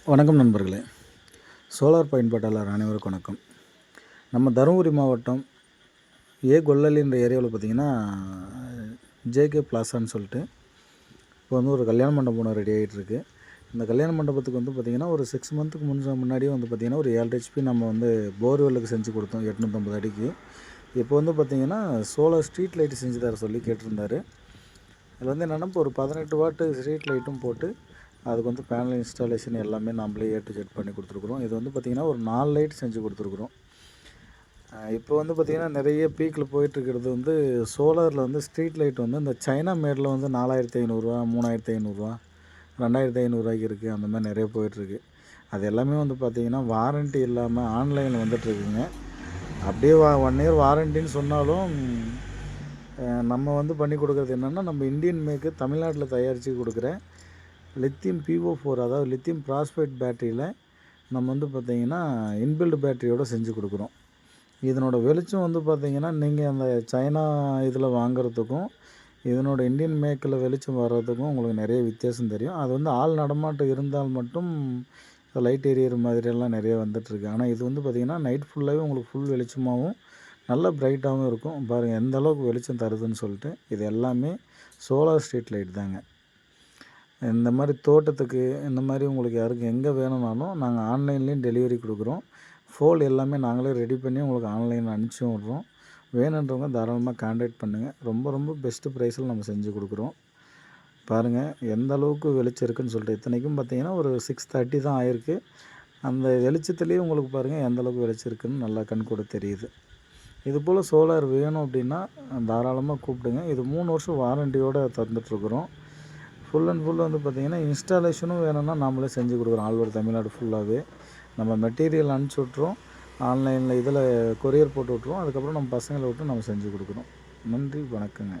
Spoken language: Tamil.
வணக்கம் நண்பர்களே. சோலார் பயன்பாட்டாளர் அனைவருக்கும் வணக்கம். நம்ம தருமபுரி மாவட்டம் கொல்லலின்ற ஏரியாவில் பார்த்திங்கன்னா ஜேகே பிளாசான்னு சொல்லிட்டு இப்போ வந்து ஒரு கல்யாண மண்டபம் ஒன்று ரெடி ஆகிட்டுருக்கு. இந்த கல்யாண மண்டபத்துக்கு வந்து பார்த்திங்கன்னா ஒரு 6 மந்த்துக்கு முன்னாடியே வந்து பார்த்திங்கன்னா ஒரு 7 ஹெச்பி நம்ம வந்து போர்வெல்லுக்கு செஞ்சு கொடுத்தோம் 850 அடிக்கு. இப்போ வந்து பார்த்திங்கன்னா சோலார் ஸ்ட்ரீட் லைட்டு செஞ்சு தர சொல்லி கேட்டிருந்தாரு. இதில் வந்து என்னென்னா இப்போ ஒரு 18 வாட்டு ஸ்ட்ரீட் லைட்டும் போட்டு அதுக்கு வந்து பேனல் இன்ஸ்டாலேஷன் எல்லாமே நம்மளே ஏ டு ஜெட் பண்ணி கொடுத்துருக்குறோம். இது வந்து பார்த்திங்கன்னா ஒரு 4 லைட் செஞ்சு கொடுத்துருக்குறோம். இப்போ வந்து பார்த்திங்கன்னா நிறைய பீக்கில் போயிட்டுருக்கிறது வந்து சோலாரில் வந்து ஸ்ட்ரீட் லைட் வந்து இந்த சைனா மேடில் வந்து 4500 3500 2500 இருக்குது. அந்த மாதிரி நிறைய போயிட்டுருக்கு. அது எல்லாமே வந்து பார்த்திங்கன்னா வாரண்ட்டி இல்லாமல் ஆன்லைனில் வந்துட்டுருக்குங்க. அப்படியே 1 இயர் வாரண்ட்டின்னு சொன்னாலும் நம்ம வந்து பண்ணி கொடுக்குறது என்னென்னா நம்ம இந்தியன் மேக்கு தமிழ்நாட்டில் தயாரித்து கொடுக்குற லித்தியம் PO4 அதாவது லித்தியம் ப்ராஸ்பேட் பேட்டரியில் நம்ம வந்து பார்த்திங்கன்னா இன்பில்டு பேட்டரியோடு செஞ்சு கொடுக்குறோம். இதனோட வெளிச்சம் வந்து பார்த்திங்கன்னா நீங்கள் அந்த சைனா இதில் வாங்குறதுக்கும் இதனோட இந்தியன் மேக்கில் வெளிச்சம் வர்றதுக்கும் உங்களுக்கு நிறைய வித்தியாசம் தெரியும். அது வந்து ஆள் நடமாட்டம் இருந்தால் மட்டும் லைட் எரியிற மாதிரியெல்லாம் நிறைய வந்துட்டுருக்கு. ஆனால் இது வந்து பார்த்திங்கன்னா நைட் ஃபுல்லாகவே உங்களுக்கு ஃபுல் வெளிச்சமாகவும் நல்ல பிரைட்டாகவும் இருக்கும். பாருங்கள் எந்த அளவுக்கு வெளிச்சம் தருதுன்னு சொல்லிட்டு. இது எல்லாமே சோலார் ஸ்ட்ரீட் லைட் தாங்க. இந்த மாதிரி தோட்டத்துக்கு இந்த மாதிரி உங்களுக்கு யாருக்கு எங்கே வேணும்னாலும் நாங்கள் ஆன்லைன்லேயும் டெலிவரி கொடுக்குறோம். ஃபோல் எல்லாமே நாங்களே ரெடி பண்ணி உங்களுக்கு ஆன்லைனில் அனுப்பிச்சும் விட்றோம். வேணுன்றவங்க தாராளமாக கான்டாக்ட் பண்ணுங்கள். ரொம்ப பெஸ்ட்டு ப்ரைஸில் நம்ம செஞ்சு கொடுக்குறோம். பாருங்கள் எந்த அளவுக்கு வெளிச்சம் இருக்குதுன்னு சொல்லிட்டு. இத்தனைக்கும் பார்த்திங்கன்னா ஒரு 6:30 தான் ஆயிருக்கு. அந்த வெளிச்சத்துலேயே உங்களுக்கு பாருங்கள் எந்த அளவுக்கு வெளிச்சம் இருக்குதுன்னு நல்லா கண்கூட தெரியுது. இதுபோல் சோலார் வேணும் அப்படின்னா தாராளமாக கூப்பிடுங்க. இது 3 வருஷம் வாரண்டியோடு தந்துட்டுருக்குறோம். ஃபுல் அண்ட் ஃபுல் வந்து பார்த்திங்கன்னா இன்ஸ்டாலேஷனும் வேணும்னா நாமளே செஞ்சு கொடுக்குறோம். ஆல் ஓவர் தமிழ்நாடு ஃபுல்லாகவே நம்ம மெட்டீரியல் அனுப்பிச்சி விட்ருவோம். ஆன்லைனில் இதில் கொரியர் போட்டு விட்ருவோம். அதுக்கப்புறம் நம்ம பசங்களை விட்டு நம்ம செஞ்சு கொடுக்குறோம். நன்றி, வணக்கங்க.